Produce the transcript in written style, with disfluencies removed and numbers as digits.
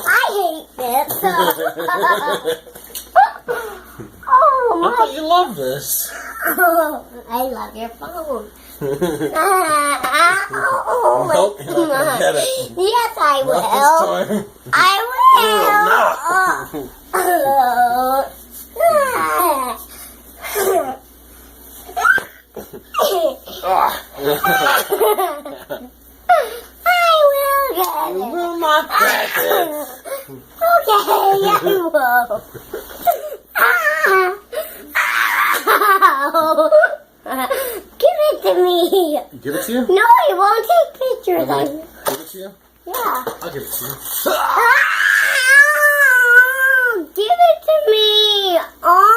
I hate this. Oh I my! thought you loved this. I love your phone. Nope, you're not gonna get it. Yes, I will. Not this time. I will. Ah. I will get You it. will not get it. Okay, I will. Give it to me. Give it to you? No, I won't take pictures of Okay. it. Give it to you? Yeah. I'll give it to you. Give it to me. Oh.